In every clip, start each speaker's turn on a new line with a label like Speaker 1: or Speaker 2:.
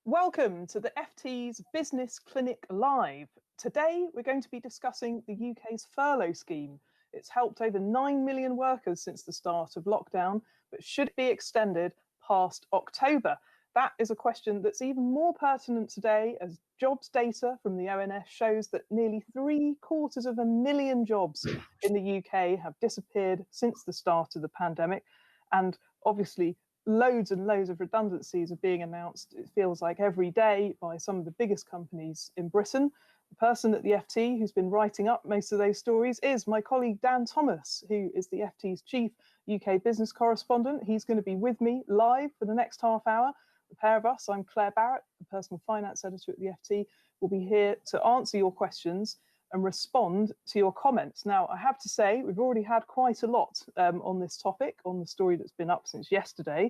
Speaker 1: Welcome to the FT's Business Clinic Live. Today, we're going to be discussing the UK's furlough scheme. It's helped over 9 million workers since the start of lockdown, but should it be extended past October? That is a question that's even more pertinent today as jobs data from the ONS shows that nearly 750,000 jobs in the UK have disappeared since the start of the pandemic. And obviously, loads and loads of redundancies are being announced, it feels like every day, by some of the biggest companies in Britain. The person at the FT who's been writing up most of those stories is my colleague Dan Thomas, who is the FT's chief UK business correspondent. He's going to be with me live for the next half hour. The pair of us, I'm Claer Barrett, the personal finance editor at the FT, will be here to answer your questions and respond to your comments. Now, I have to say, we've already had quite a lot on this topic, on the story that's been up since yesterday.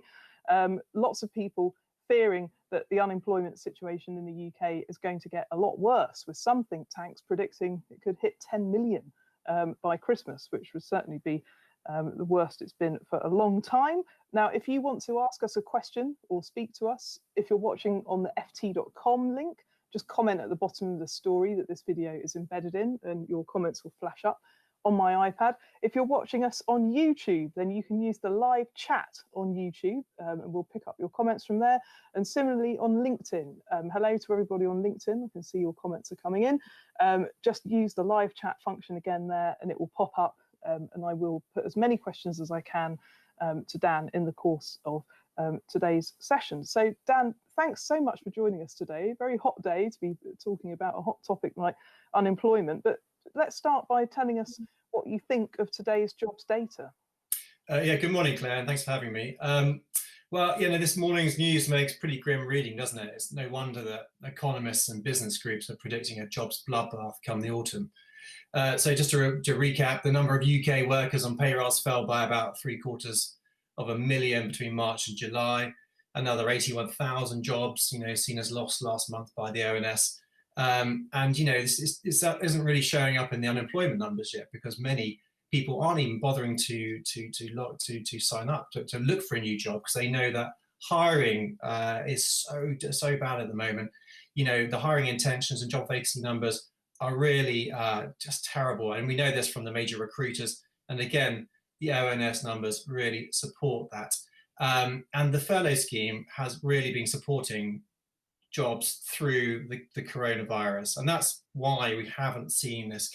Speaker 1: Lots of people fearing that the unemployment situation in the UK is going to get a lot worse, with some think tanks predicting it could hit 10 million by Christmas, which would certainly be the worst it's been for a long time. Now, if you want to ask us a question or speak to us, if you're watching on the ft.com link, just comment at the bottom of the story that this video is embedded in, and your comments will flash up on my iPad. If you're watching us on YouTube, then you can use the live chat on YouTube, and we'll pick up your comments from there. And similarly on LinkedIn, hello to everybody on LinkedIn. I can see your comments are coming in. Just use the live chat function again there, and it will pop up, and I will put as many questions as I can to Dan in the course of today's session. So Dan, thanks so much for joining us today. Very hot day to be talking about a hot topic like unemployment, but let's start by telling us what you think of today's jobs data.
Speaker 2: Good morning, Claire, and thanks for having me. Well, this morning's news makes pretty grim reading, doesn't it? It's no wonder that economists and business groups are predicting a jobs bloodbath come the autumn. So just to recap, the number of UK workers on payrolls fell by about 750,000 between March and July. Another 81,000 jobs, seen as lost last month by the ONS. This isn't really showing up in the unemployment numbers yet, because many people aren't even bothering to sign up to look for a new job, because they know that hiring is so bad at the moment. The hiring intentions and job vacancy numbers are really just terrible, and we know this from the major recruiters. And again, the ONS numbers really support that. And the furlough scheme has really been supporting jobs through the coronavirus, and that's why we haven't seen this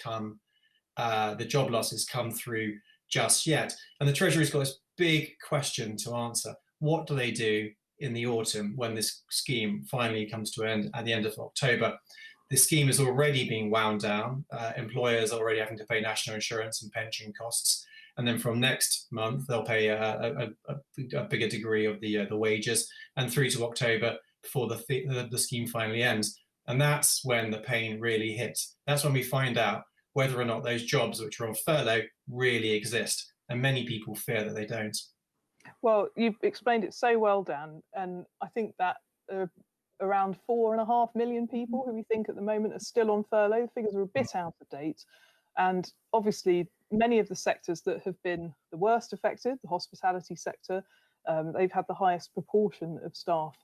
Speaker 2: the job losses come through just yet. And the Treasury's got this big question to answer. What do they do in the autumn when this scheme finally comes to an end at the end of October? The scheme is already being wound down. Employers are already having to pay national insurance and pension costs. And then from next month, they'll pay a bigger degree of the wages, and through to October before the scheme finally ends. And that's when the pain really hits. That's when we find out whether or not those jobs which are on furlough really exist. And many people fear that they don't.
Speaker 1: Well, you've explained it so well, Dan. And I think that around 4.5 million people who we think at the moment are still on furlough. The figures are a bit out of date. And obviously, many of the sectors that have been the worst affected, the hospitality sector, they've had the highest proportion of staff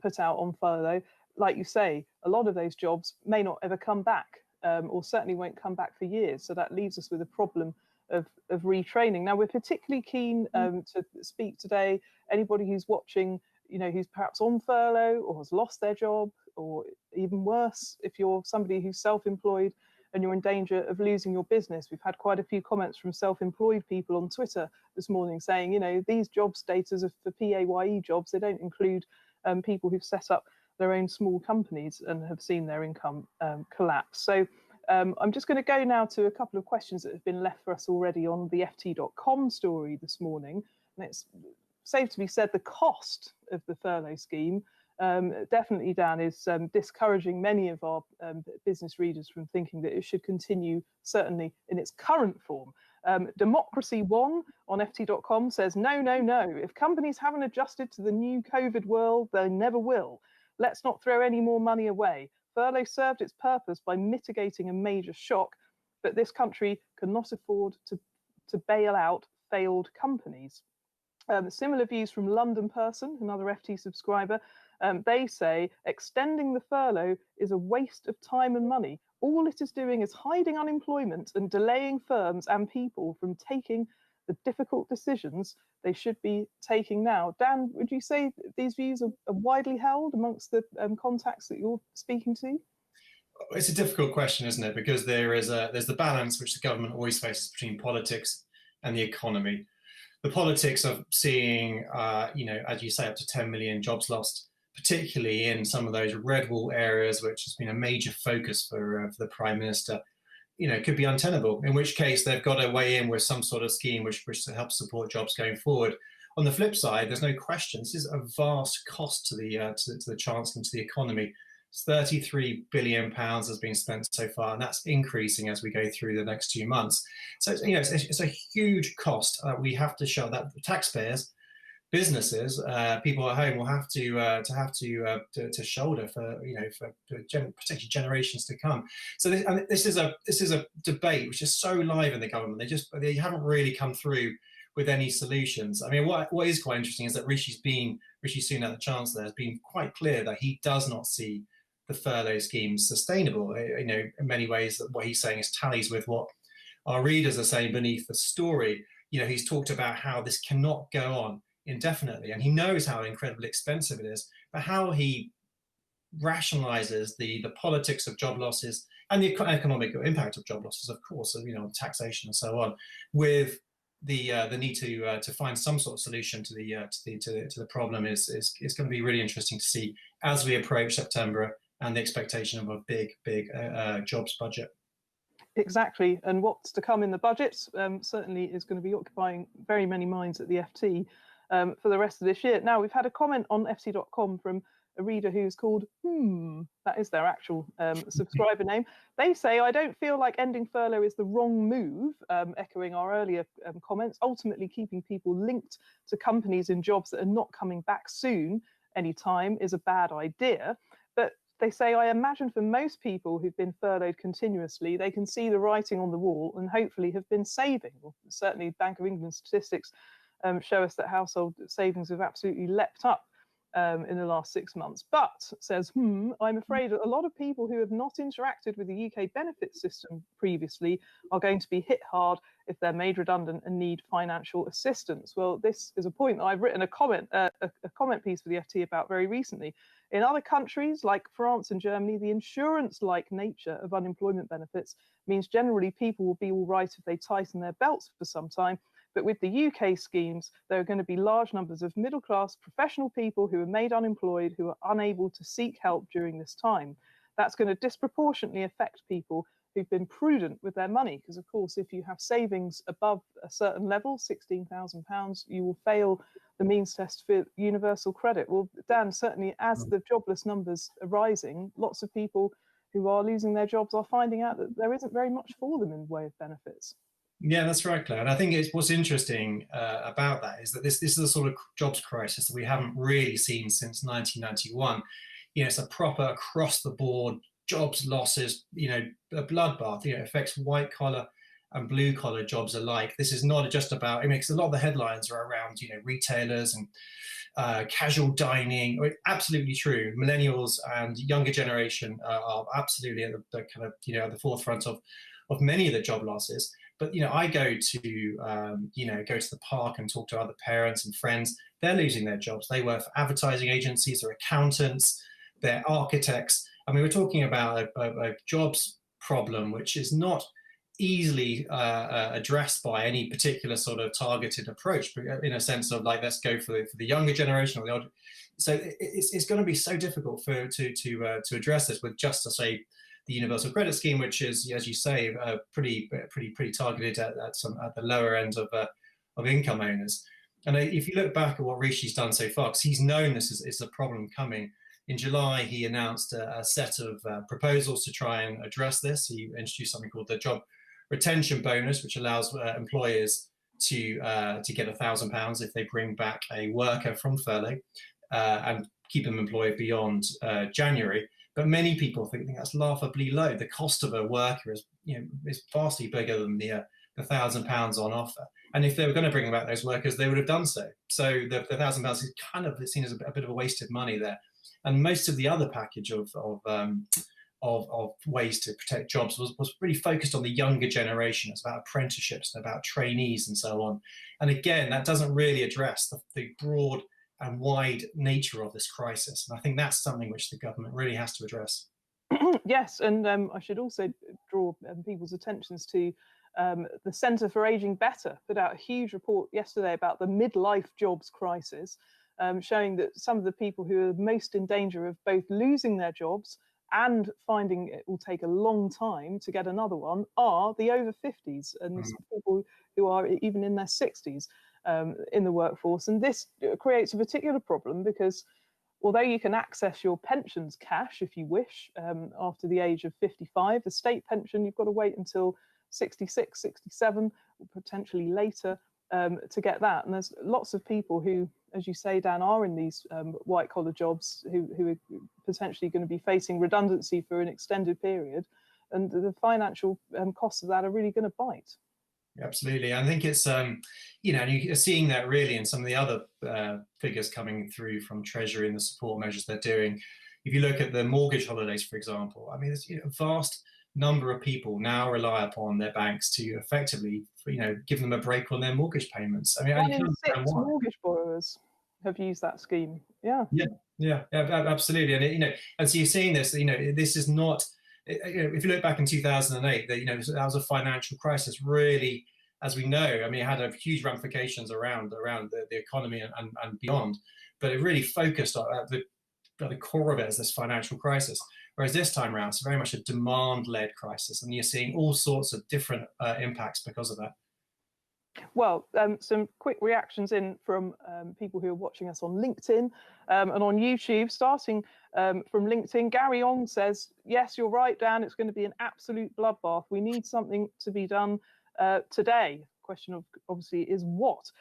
Speaker 1: put out on furlough. Like you say, a lot of those jobs may not ever come back, or certainly won't come back for years. So that leaves us with a problem of retraining. Now, we're particularly keen to speak today, anybody who's watching, who's perhaps on furlough or has lost their job, or even worse, if you're somebody who's self-employed and you're in danger of losing your business. We've had quite a few comments from self-employed people on Twitter this morning saying, these job status are for PAYE jobs. They don't include people who've set up their own small companies and have seen their income collapse. So I'm just going to go now to a couple of questions that have been left for us already on the ft.com story this morning. And it's safe to be said the cost of the furlough scheme definitely, Dan, is discouraging many of our business readers from thinking that it should continue, certainly in its current form. Democracy One on ft.com says, no. If companies haven't adjusted to the new COVID world, they never will. Let's not throw any more money away. Furlough served its purpose by mitigating a major shock, but this country cannot afford to bail out failed companies. Similar views from London Person, another FT subscriber. They say extending the furlough is a waste of time and money. All it is doing is hiding unemployment and delaying firms and people from taking the difficult decisions they should be taking now. Dan, would you say these views are widely held amongst the contacts that you're speaking to?
Speaker 2: It's a difficult question, isn't it? Because there's the balance which the government always faces between politics and the economy. The politics of seeing, as you say, up to 10 million jobs lost, particularly in some of those red wall areas, which has been a major focus for the Prime Minister, could be untenable, in which case they've got to weigh in with some sort of scheme which helps support jobs going forward. On the flip side, there's no question, this is a vast cost to the Chancellor and to the economy. £33 billion has been spent so far, and that's increasing as we go through the next 2 months. So it's a huge cost. We have to show that taxpayers, businesses, people at home will have to shoulder for particularly generations to come. So this is a debate which is so live in the government. They haven't really come through with any solutions. I mean, what is quite interesting is that Rishi Sunak, the Chancellor, has been quite clear that he does not see the furlough scheme sustainable. In many ways, that what he's saying is tallies with what our readers are saying beneath the story. He's talked about how this cannot go on indefinitely, and he knows how incredibly expensive it is, but how he rationalizes the politics of job losses and the economic impact of job losses, of course, taxation and so on, with the need to find some sort of solution to the problem is going to be really interesting to see as we approach September and the expectation of a big jobs budget.
Speaker 1: Exactly, and what's to come in the budget certainly is going to be occupying very many minds at the FT for the rest of this year. Now, we've had a comment on ft.com from a reader who's called that is their actual subscriber name. They say, I don't feel like ending furlough is the wrong move, echoing our earlier comments. Ultimately, keeping people linked to companies in jobs that are not coming back soon anytime is a bad idea. But they say, I imagine for most people who've been furloughed continuously, they can see the writing on the wall and hopefully have been saving. Well, certainly Bank of England statistics show us that household savings have absolutely leapt up in the last 6 months. But, says, I'm afraid a lot of people who have not interacted with the UK benefit system previously are going to be hit hard if they're made redundant and need financial assistance. Well, this is a point that I've written a comment piece for the FT about very recently. In other countries like France and Germany, the insurance-like nature of unemployment benefits means generally people will be all right if they tighten their belts for some time. But with the UK schemes, there are going to be large numbers of middle-class professional people who are made unemployed, who are unable to seek help during this time. That's going to disproportionately affect people who've been prudent with their money, because, of course, if you have savings above a certain level, £16,000, you will fail the means test for universal credit. Well, Dan, certainly as the jobless numbers are rising, lots of people who are losing their jobs are finding out that there isn't very much for them in the way of benefits.
Speaker 2: Yeah, that's right, Claire. And I think what's interesting about that is that this is a sort of jobs crisis that we haven't really seen since 1991. It's a proper across-the-board jobs losses, a bloodbath. It affects white-collar and blue-collar jobs alike. This is not just about, a lot of the headlines are around, retailers and casual dining. Absolutely true. Millennials and younger generation are absolutely at the kind of, at the forefront of many of the job losses. But I go to the park and talk to other parents and friends. They're losing their jobs. They work for advertising agencies, they're accountants, they're architects. I mean, we're talking about a jobs problem which is not easily addressed by any particular sort of targeted approach, but in a sense of like, let's go for the younger generation or the old. So it's going to be so difficult to address this with just to say the universal credit scheme, which is, as you say, pretty targeted at the lower end of income owners. And if you look back at what Rishi's done so far, because he's known this is a problem coming. In July, he announced a set of proposals to try and address this. He introduced something called the job retention bonus, which allows employers to get £1,000 if they bring back a worker from furlough and keep them employed beyond January. But many people think that's laughably low. The cost of a worker is vastly bigger than the £1,000 on offer. And if they were going to bring back those workers, they would have done so. So the £1,000 is kind of seen as a bit of a wasted money there. And most of the other package of ways to protect jobs was really focused on the younger generation. It's about apprenticeships and about trainees and so on. And again, that doesn't really address the broad and wide nature of this crisis. And I think that's something which the government really has to address.
Speaker 1: Yes, and I should also draw people's attentions to the Centre for Ageing Better put out a huge report yesterday about the midlife jobs crisis, showing that some of the people who are most in danger of both losing their jobs and finding it will take a long time to get another one are the over 50s and people who are even in their 60s in the workforce. And this creates a particular problem because although you can access your pensions cash if you wish after the age of 55, the state pension, you've got to wait until 66, 67, or potentially later to get that. And there's lots of people who, as you say, Dan, are in these white-collar jobs who are potentially going to be facing redundancy for an extended period. And the financial costs of that are really going to bite.
Speaker 2: Absolutely. I think it's, you know, and you're seeing that really in some of the other figures coming through from Treasury and the support measures they're doing. If you look at the mortgage holidays, for example, I mean, there's a vast number of people now rely upon their banks to effectively, you know, give them a break on their mortgage payments. I mean,
Speaker 1: 1 in 6 mortgage borrowers have used that scheme. Yeah,
Speaker 2: absolutely. And, you know, and so you're seeing this, you know, this is not, if you look back in 2008, that, you know, that was a financial crisis, really, as we know. I mean, it had huge ramifications around the economy and beyond, but it really focused on the core of it as this financial crisis. Whereas this time around, it's very much a demand-led crisis, and you're seeing all sorts of different impacts because of that.
Speaker 1: Well, some quick reactions in from people who are watching us on LinkedIn and on YouTube. Starting from LinkedIn, Gary Ong says, yes, you're right, Dan, it's going to be an absolute bloodbath. We need something to be done today. Question of obviously is what?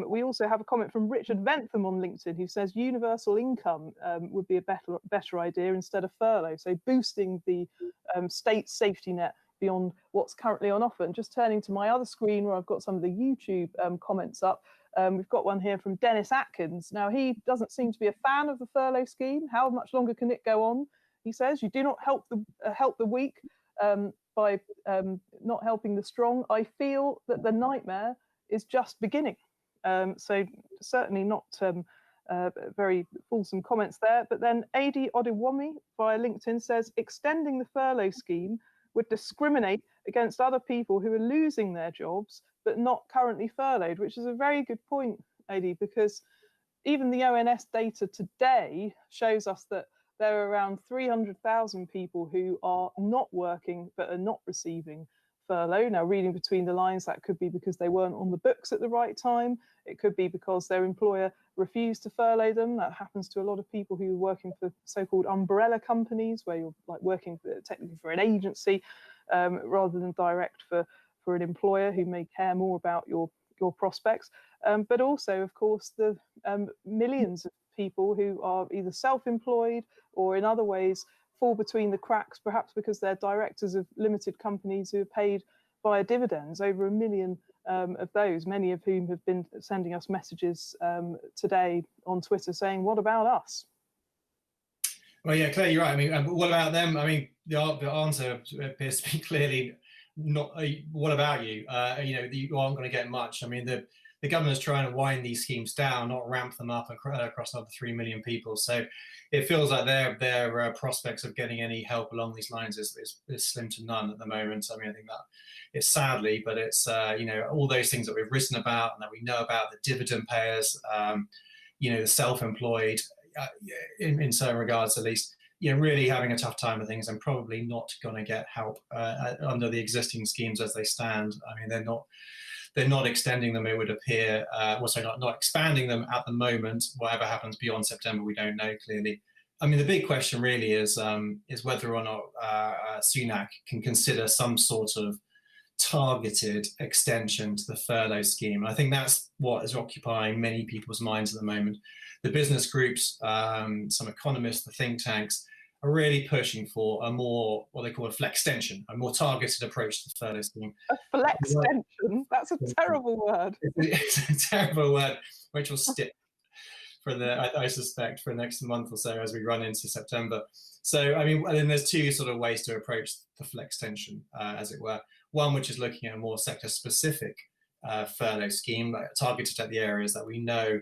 Speaker 1: We also have a comment from Richard Ventham on LinkedIn who says universal income would be a better idea instead of furlough. So boosting the state safety net beyond what's currently on offer. And just turning to my other screen where I've got some of the YouTube comments up, we've got one here from Dennis Atkins. Now, he doesn't seem to be a fan of the furlough scheme. How much longer can it go on? He says, you do not help the weak by not helping the strong. I feel that the nightmare is just beginning. So certainly not very fulsome comments there. But then Adi Odewami via LinkedIn says, extending the furlough scheme would discriminate against other people who are losing their jobs but not currently furloughed, which is a very good point, Adi, because even the ONS data today shows us that there are around 300,000 people who are not working but are not receiving furlough. Now, reading between the lines, that could be because they weren't on the books at the right time. It could be because their employer refused to furlough them. That happens to a lot of people who are working for so-called umbrella companies, where you're like working technically for an agency rather than direct for an employer who may care more about your prospects. But also, of course, the millions of people who are either self-employed or in other ways fall between the cracks, perhaps because they're directors of limited companies who are paid via dividends, over 1 million of those, many of whom have been sending us messages today on Twitter saying, what about us?
Speaker 2: Well, yeah, Claire, you're right. I mean, what about them? I mean, the answer appears to be clearly not, what about you? You know, you aren't going to get much. I mean, the government's trying to wind these schemes down, not ramp them up across another 3 million people. So it feels like their prospects of getting any help along these lines is slim to none at the moment. I mean, I think that it's sadly, but it's, you know, all those things that we've written about and that we know about, the dividend payers, you know, the self-employed, in certain regards at least, you know, really having a tough time with things and probably not going to get help under the existing schemes as they stand. I mean, they're not extending them, it would appear. Well, sorry, not expanding them at the moment. Whatever happens beyond September, we don't know clearly. I mean, the big question really is whether or not Sunak can consider some sort of targeted extension to the furlough scheme. I think that's what is occupying many people's minds at the moment. The business groups, some economists, the think tanks are really pushing for a more, what they call a flextension, a more targeted approach to the furlough scheme.
Speaker 1: A flextension? That's a terrible word.
Speaker 2: It's a terrible word, which will stick for I suspect, for the next month or so as we run into September. So, I mean, then there's two sort of ways to approach the flextension, as it were. One, which is looking at a more sector-specific furlough scheme, targeted at the areas that we know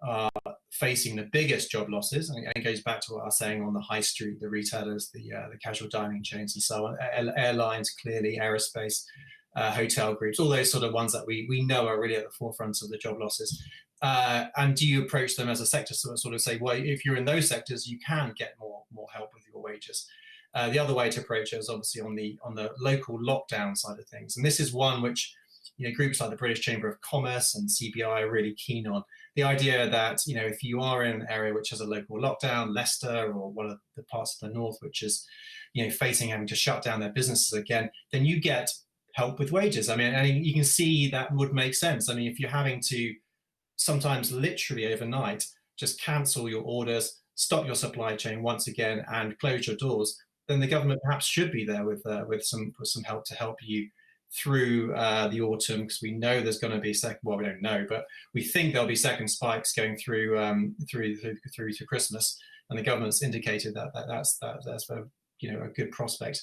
Speaker 2: are facing the biggest job losses, and it goes back to what I was saying on the high street, the retailers, the casual dining chains and so on, airlines, clearly, aerospace, hotel groups, all those sort of ones that we know are really at the forefront of the job losses. And do you approach them as a sector, sort of say, well, if you're in those sectors, you can get more help with your wages. The other way to approach it is obviously on the local lockdown side of things, and this is one which, you know, groups like the British Chamber of Commerce and CBI are really keen on. The idea that, you know, if you are in an area which has a local lockdown, Leicester or one of the parts of the north which is, you know, facing having to shut down their businesses again, then you get help with wages. I mean, and you can see that would make sense. I mean, if you're having to sometimes literally overnight just cancel your orders, stop your supply chain once again, and close your doors, then the government perhaps should be there with some help to help you through the autumn, because we know there's going to be well, we don't know, but we think there'll be second spikes going through to Christmas, and the government's indicated that's a, you know, a good prospect.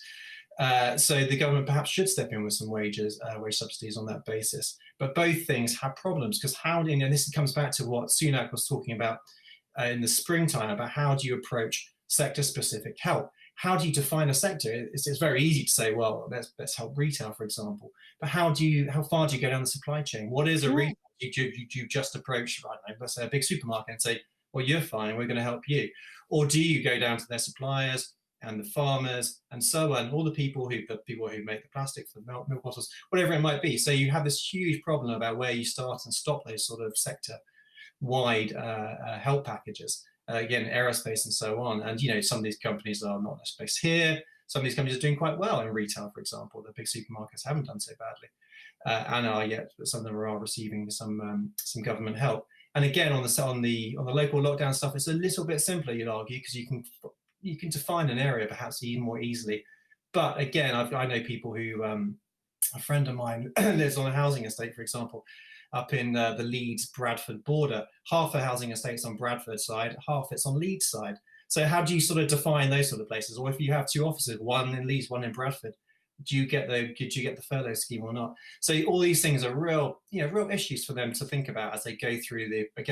Speaker 2: So the government perhaps should step in with some wage subsidies on that basis. But both things have problems, because how, you know, this comes back to what Sunak was talking about in the springtime, about how do you approach sector-specific help? How do you define a sector? It's very easy to say, well, let's help retail, for example. But how far do you go down the supply chain? What is a retail? Do you just approach, I don't know, let's say a big supermarket and say, well, you're fine, we're going to help you? Or do you go down to their suppliers and the farmers and so on, all the people who make the plastic for the milk bottles, whatever it might be? So you have this huge problem about where you start and stop those sort of sector-wide help packages. Again, aerospace and so on. And, you know, some of these companies are not based here. Some of these companies are doing quite well in retail, for example. The big supermarkets haven't done so badly, and are yet, some of them are receiving some government help. And again, on the local lockdown stuff, it's a little bit simpler, you'd argue, because you can define an area perhaps even more easily. But again, I know people who, a friend of mine lives on a housing estate, for example, up in the Leeds-Bradford border. Half the housing estate's on Bradford side, half it's on Leeds side. So how do you sort of define those sort of places? Or if you have two offices, one in Leeds, one in Bradford, did you get the furlough scheme or not? So all these things are real issues for them to think about as they go through back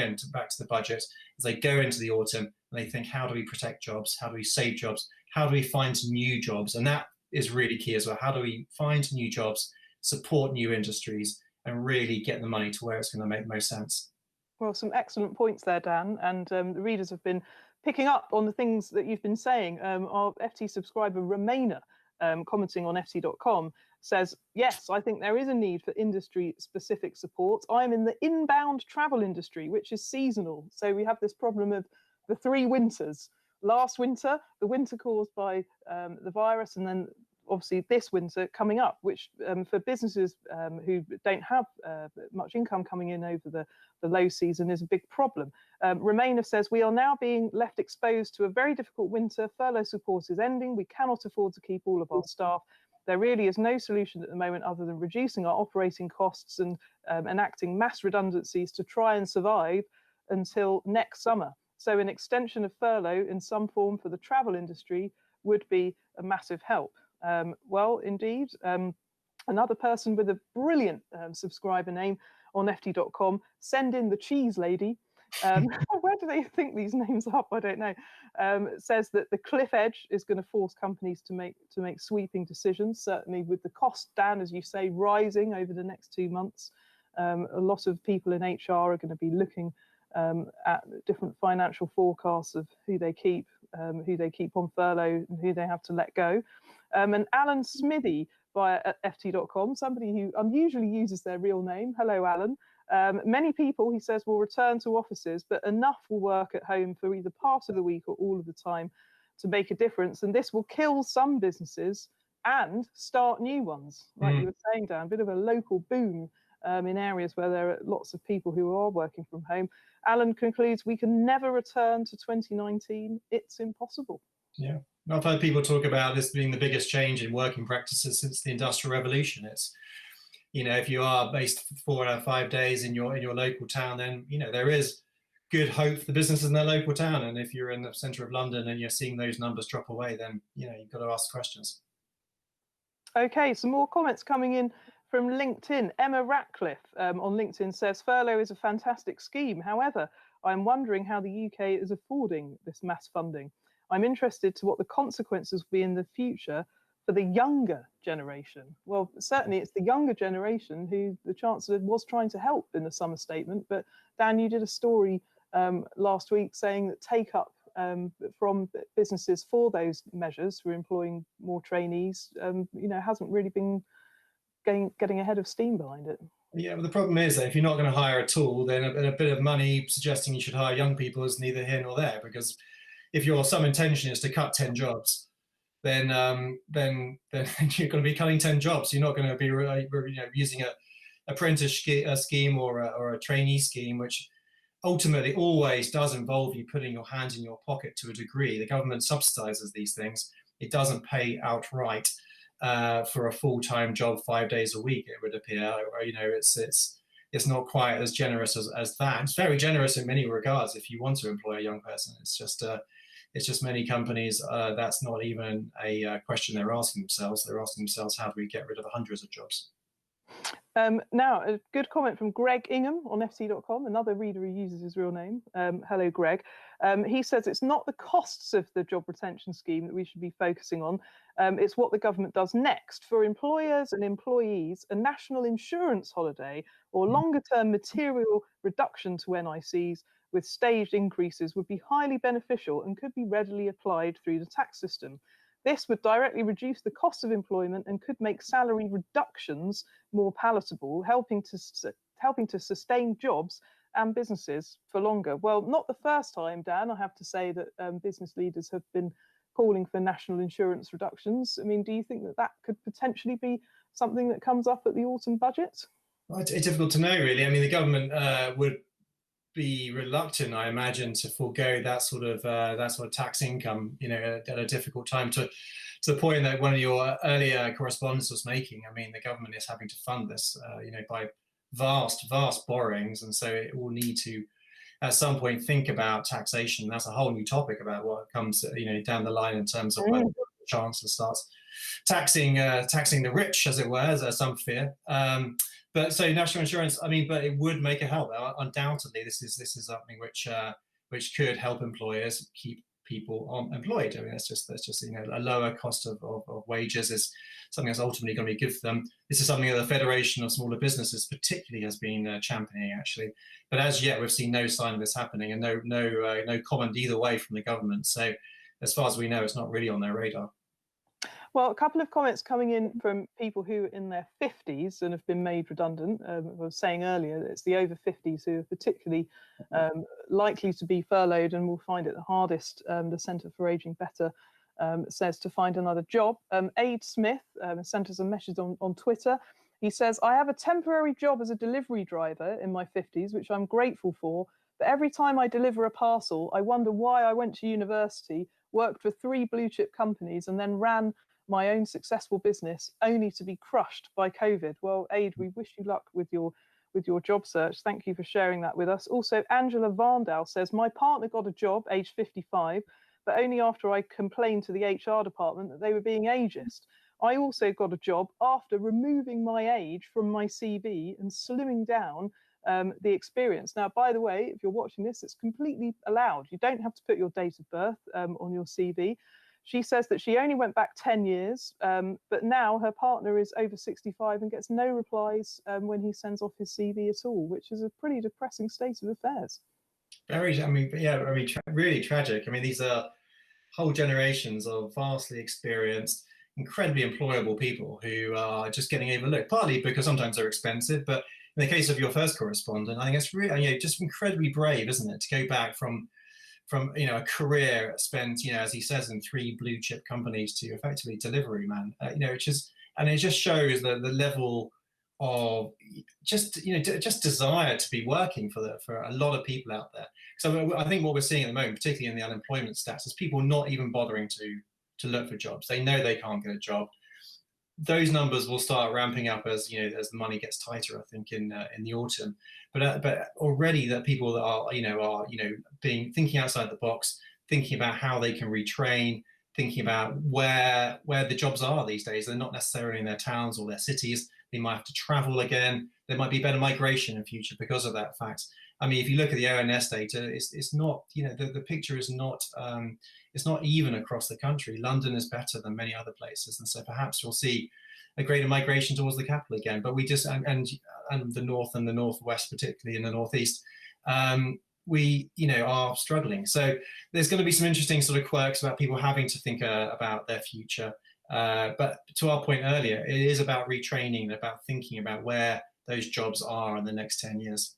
Speaker 2: to the budget, as they go into the autumn, and they think, how do we protect jobs? How do we save jobs? How do we find new jobs? And that is really key as well. How do we find new jobs, support new industries, and really get the money to where it's going to make the most sense?
Speaker 1: Well, some excellent points there, Dan, and the readers have been picking up on the things that you've been saying. Our FT subscriber, Remainer, commenting on ft.com, says, yes, I think there is a need for industry-specific support. I'm in the inbound travel industry, which is seasonal. So we have this problem of the three winters. Last winter, the winter caused by the virus, and then obviously this winter coming up, which for businesses who don't have much income coming in over the low season is a big problem. Remainer says, we are now being left exposed to a very difficult winter. Furlough support is ending. We cannot afford to keep all of our staff. There really is no solution at the moment other than reducing our operating costs and enacting mass redundancies to try and survive until next summer. So an extension of furlough in some form for the travel industry would be a massive help. Well, indeed, another person with a brilliant subscriber name on ft.com, send in the cheese lady. Where do they think these names up? I don't know. Says that the cliff edge is going to force companies to make sweeping decisions, certainly with the cost, Dan, as you say, rising over the next 2 months. A lot of people in HR are going to be looking at different financial forecasts of who they keep on furlough and who they have to let go. And Alan Smithy via ft.com, somebody who unusually uses their real name. Hello, Alan. Many people, he says, will return to offices, but enough will work at home for either part of the week or all of the time to make a difference. And this will kill some businesses and start new ones. Like you were saying, Dan, a bit of a local boom in areas where there are lots of people who are working from home. Alan concludes, we can never return to 2019. It's impossible.
Speaker 2: Yeah. I've heard people talk about this being the biggest change in working practices since the Industrial Revolution. It's, if you are based 4 out of 5 days in your local town, then there is good hope for the businesses in their local town. And if you're in the centre of London and you're seeing those numbers drop away, then you've got to ask questions.
Speaker 1: Okay, some more comments coming in from LinkedIn. Emma Ratcliffe on LinkedIn says, furlough is a fantastic scheme. However, I'm wondering how the UK is affording this mass funding. I'm interested to what the consequences will be in the future for the younger generation. Well, certainly it's the younger generation who the Chancellor was trying to help in the summer statement. But Dan, you did a story last week saying that take up from businesses for those measures for employing more trainees, hasn't really been getting ahead of steam behind it.
Speaker 2: Yeah, but the problem is that if you're not going to hire at all, then a bit of money suggesting you should hire young people is neither here nor there. Because if your sum intention is to cut 10 jobs, then you're going to be cutting 10 jobs. You're not going to be using an apprentice scheme or a trainee scheme, which ultimately always does involve you putting your hand in your pocket to a degree. The government subsidizes these things. It doesn't pay outright for a full-time job 5 days a week, it would appear. It's not quite as generous as that. It's very generous in many regards if you want to employ a young person. It's just many companies, that's not even a question they're asking themselves. They're asking themselves, how do we get rid of hundreds of jobs?
Speaker 1: Now, a good comment from Greg Ingham on ft.com, another reader who uses his real name. Hello, Greg. He says it's not the costs of the job retention scheme that we should be focusing on. It's what the government does next. For employers and employees, a national insurance holiday or longer-term material reduction to NICs with staged increases would be highly beneficial and could be readily applied through the tax system. This would directly reduce the cost of employment and could make salary reductions more palatable, helping to sustain jobs and businesses for longer. Well, not the first time, Dan, I have to say that business leaders have been calling for national insurance reductions. I mean, do you think that could potentially be something that comes up at the autumn budget?
Speaker 2: Well, it's difficult to know, really. I mean, the government would be reluctant, I imagine, to forego that sort of tax income, at a difficult time, to the point that one of your earlier correspondents was making. I mean, the government is having to fund this, by vast borrowings, and so it will need to, at some point, think about taxation. That's a whole new topic about what comes, down the line in terms of whether the Chancellor starts taxing the rich, as it were, as some fear. But so national insurance, I mean, but it would make a help. Undoubtedly, this is something which could help employers keep people employed. I mean, that's just a lower cost of wages is something that's ultimately going to be good for them. This is something that the Federation of Smaller Businesses particularly has been championing, actually. But as yet, we've seen no sign of this happening, and no comment either way from the government. So, as far as we know, it's not really on their radar.
Speaker 1: Well, a couple of comments coming in from people who are in their 50s and have been made redundant. I was saying earlier that it's the over 50s who are particularly likely to be furloughed and will find it the hardest. The Centre for Ageing Better says to find another job. Aid Smith sent us a message on Twitter. He says, I have a temporary job as a delivery driver in my 50s, which I'm grateful for. But every time I deliver a parcel, I wonder why I went to university, worked for 3 blue chip companies, and then ran my own successful business only to be crushed by COVID. Well, Aid, we wish you luck with your job search. Thank you for sharing that with us. Also, Angela Varndale says, my partner got a job aged 55, but only after I complained to the HR department that they were being ageist. I also got a job after removing my age from my CV and slimming down the experience. Now, by the way, if you're watching this, it's completely allowed. You don't have to put your date of birth on your CV. She says that she only went back 10 years, but now her partner is over 65 and gets no replies when he sends off his CV at all, which is a pretty depressing state of affairs.
Speaker 2: Really tragic. I mean, these are whole generations of vastly experienced, incredibly employable people who are just getting overlooked, partly because sometimes they're expensive, but in the case of your first correspondent, I think it's really, just incredibly brave, isn't it, to go back from a career spent, as he says, in 3 blue chip companies to effectively delivery man, it just shows the level of just just desire to be working for a lot of people out there. So I think what we're seeing at the moment, particularly in the unemployment stats, is people not even bothering to look for jobs. They know they can't get a job. Those numbers will start ramping up as as the money gets tighter, I think, in the autumn. But already that people that are thinking outside the box, thinking about how they can retrain, thinking about where the jobs are these days. They're not necessarily in their towns or their cities. They might have to travel again. There might be better migration in future because of that fact. I mean, if you look at the ONS data, it's not, the picture is not, it's not even across the country. London is better than many other places. And so perhaps we'll see a greater migration towards the capital again. But we just, and the north and the northwest, particularly in the northeast, we are struggling. So there's going to be some interesting sort of quirks about people having to think about their future. But to our point earlier, it is about retraining, about thinking about where those jobs are in the next 10 years.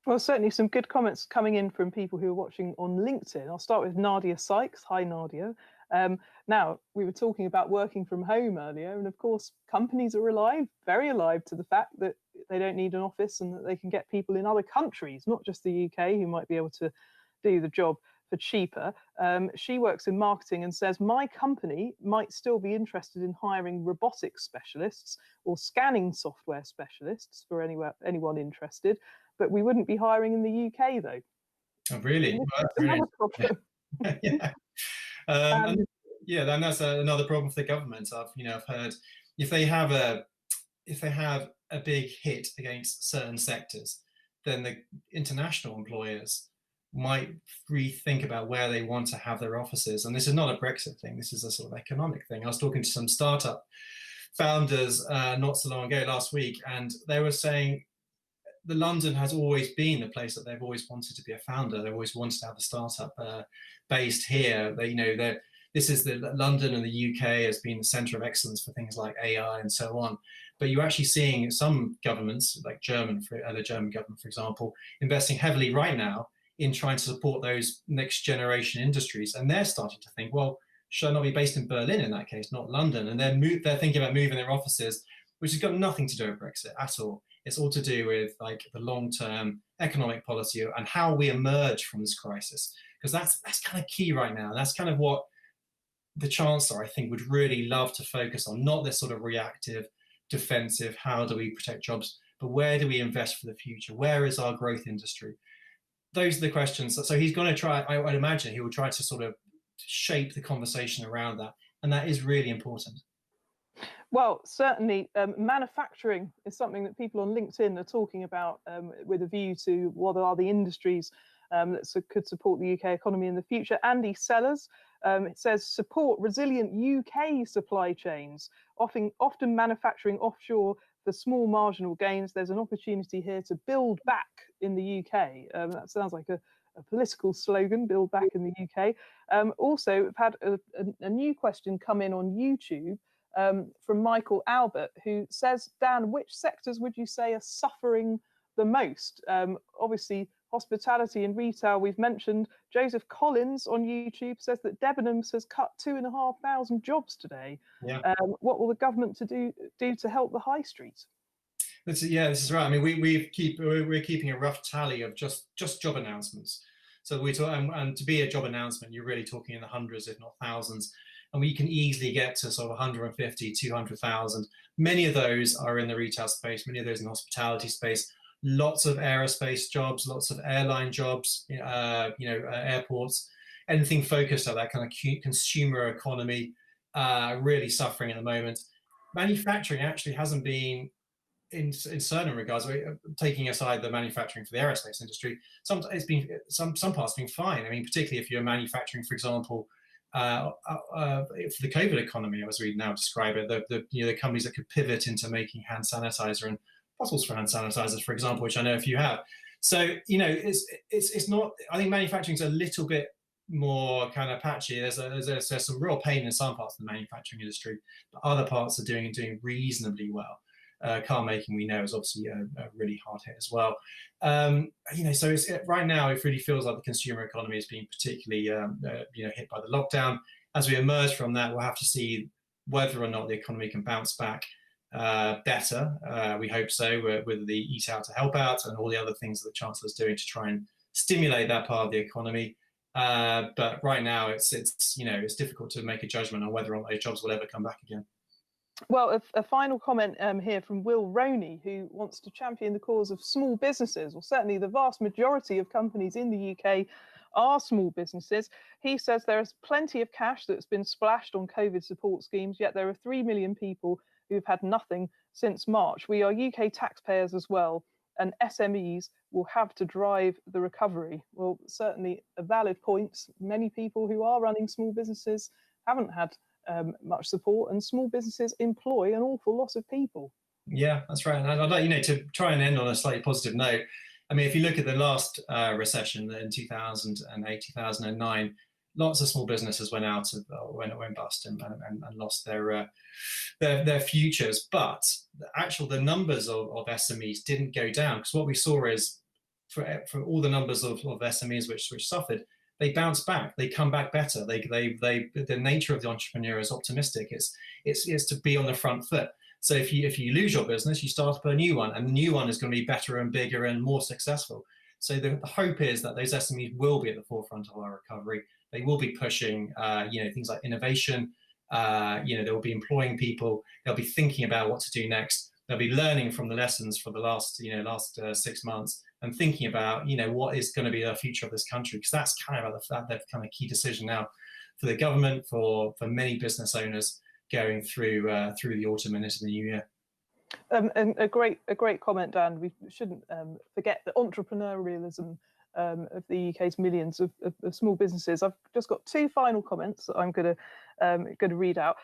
Speaker 1: Well, certainly some good comments coming in from people who are watching on LinkedIn. I'll start with Nadia Sykes. Hi, Nadia. Now, we were talking about working from home earlier, and of course, companies are very alive to the fact that they don't need an office and that they can get people in other countries, not just the UK, who might be able to do the job for cheaper. She works in marketing and says, my company might still be interested in hiring robotics specialists or scanning software specialists for anyone interested, but we wouldn't be hiring in the UK though.
Speaker 2: Oh, really?
Speaker 1: Another problem.
Speaker 2: Yeah. And that's another problem for the government. I've heard if they have a big hit against certain sectors, then the international employers might rethink about where they want to have their offices. And this is not a Brexit thing. This is a sort of economic thing. I was talking to some startup founders not so long ago, last week, and they were saying that London has always been the place that they've always wanted to be a founder. They've always wanted to have a startup based here. This is London and the UK has been the center of excellence for things like AI and so on. But you're actually seeing some governments, like the German government, for example, investing heavily right now in trying to support those next generation industries. And they're starting to think, well, should I not be based in Berlin in that case, not London? And they're thinking about moving their offices, which has got nothing to do with Brexit at all. It's all to do with like the long-term economic policy and how we emerge from this crisis, because that's kind of key right now. That's kind of what the Chancellor, I think, would really love to focus on, not this sort of reactive, defensive, how do we protect jobs, but where do we invest for the future? Where is our growth industry? Those are the questions. So he's going to try, I would imagine he will try to sort of shape the conversation around that. And that is really important.
Speaker 1: Well, certainly manufacturing is something that people on LinkedIn are talking about with a view to what are the industries that could support the UK economy in the future. Andy Sellers, it says, support resilient UK supply chains, often manufacturing offshore for small marginal gains. There's an opportunity here to build back in the UK. That sounds like a political slogan, build back in the UK. Also, we've had a new question come in on YouTube from Michael Albert, who says, Dan, which sectors would you say are suffering the most? Obviously, hospitality and retail we've mentioned. Joseph Collins on YouTube says that Debenhams has cut 2,500 jobs today.
Speaker 2: Yeah.
Speaker 1: What will the government do to help the high street?
Speaker 2: This is right. I mean, we're keeping a rough tally of just job announcements. So we talk, and to be a job announcement, you're really talking in the hundreds, if not thousands. And we can easily get to sort of 150, 200,000. Many of those are in the retail space, many of those in the hospitality space. Lots of aerospace jobs, lots of airline jobs, airports, anything focused on that kind of consumer economy, really suffering at the moment. Manufacturing actually hasn't been, in certain regards, taking aside the manufacturing for the aerospace industry, some parts have been fine. I mean, particularly if you're manufacturing, for example, for the COVID economy, as we now describe it, the companies that could pivot into making hand sanitizer and bottles for hand sanitizers, for example, which I know a few have. So it's not. I think manufacturing's a little bit more kind of patchy. There's some real pain in some parts of the manufacturing industry, but other parts are doing reasonably well. Car making, we know, is obviously a really hard hit as well. So right now it really feels like the consumer economy is being particularly hit by the lockdown. As we emerge from that, we'll have to see whether or not the economy can bounce back better. We hope so, with the Eat Out to Help Out and all the other things that the Chancellor's doing to try and stimulate that part of the economy. But right now, it's difficult to make a judgment on whether or not those jobs will ever come back again.
Speaker 1: Well, a final comment here from Will Roney, who wants to champion the cause of small businesses. Well, certainly the vast majority of companies in the UK are small businesses. He says there is plenty of cash that's been splashed on COVID support schemes, yet there are 3 million people who've had nothing since March. We are UK taxpayers as well, and SMEs will have to drive the recovery. Well, certainly a valid point. Many people who are running small businesses haven't had much support, and small businesses employ an awful lot of people.
Speaker 2: Yeah, that's right. And I'd like, to try and end on a slightly positive note. I mean, if you look at the last recession in 2008, 2009, lots of small businesses went out of, went bust and lost their futures. But the numbers of SMEs didn't go down, because what we saw is for all the numbers of SMEs which suffered, they bounce back. They come back better. The nature of the entrepreneur is optimistic. It's to be on the front foot. So if you lose your business, you start up a new one, and the new one is going to be better and bigger and more successful. So the hope is that those SMEs will be at the forefront of our recovery. They will be pushing, things like innovation. They will be employing people. They'll be thinking about what to do next. They'll be learning from the lessons for the last 6 months, and thinking about what is going to be the future of this country, because that's kind of the kind of key decision now for the government, for many business owners going through the autumn and into the new year.
Speaker 1: And a great comment, Dan. We shouldn't forget the entrepreneurialism of the UK's millions of small businesses. I've just got two final comments that I'm going to read out.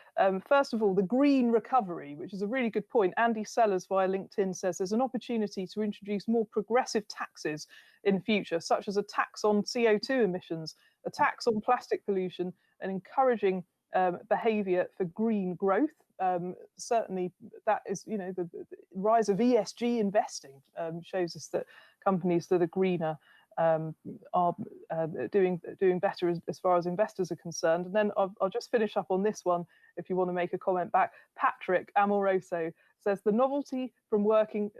Speaker 1: First of all, the green recovery, which is a really good point. Andy Sellers via LinkedIn says there's an opportunity to introduce more progressive taxes in future, such as a tax on CO2 emissions, a tax on plastic pollution, and encouraging behaviour for green growth. Certainly, that is, the rise of ESG investing shows us that companies that are greener are doing better as far as investors are concerned. And then I'll just finish up on this one if you want to make a comment back. Patrick Amoroso says the novelty from working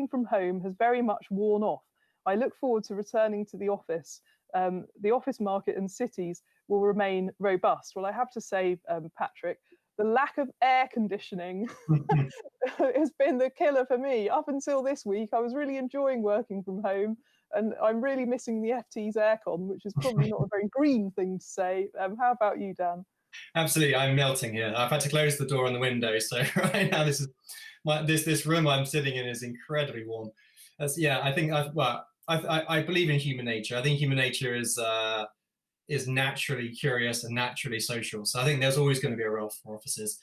Speaker 1: from home has very much worn off. I look forward to returning to the office. The office market and cities will remain robust. Well, I have to say, Patrick, the lack of air conditioning has been the killer for me. Up until this week, I was really enjoying working from home, and I'm really missing the FT's aircon, which is probably not a very green thing to say. How about you, Dan?
Speaker 2: Absolutely, I'm melting here. I've had to close the door and the window, so right now this room I'm sitting in is incredibly warm. I think I believe in human nature. I think human nature is naturally curious and naturally social. So I think there's always going to be a role for offices,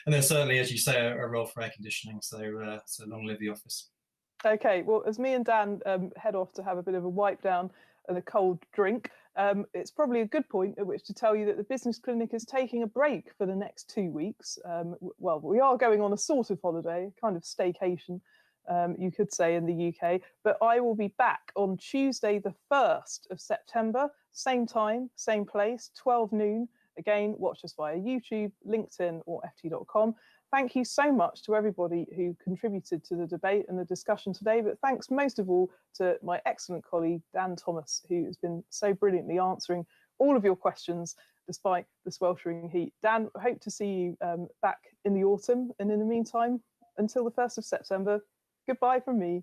Speaker 2: and there's certainly, as you say, a role for air conditioning. So long live the office.
Speaker 1: Okay, well, as me and Dan head off to have a bit of a wipe down and a cold drink, it's probably a good point at which to tell you that the Business Clinic is taking a break for the next 2 weeks. Well, we are going on a sort of holiday, kind of staycation, you could say, in the UK, but I will be back on Tuesday the 1st of September, same time, same place, 12 noon. Again, watch us via YouTube, LinkedIn or ft.com. Thank you so much to everybody who contributed to the debate and the discussion today, but thanks most of all to my excellent colleague, Dan Thomas, who has been so brilliantly answering all of your questions despite the sweltering heat. Dan, I hope to see you back in the autumn, and in the meantime, until the 1st of September, goodbye from me.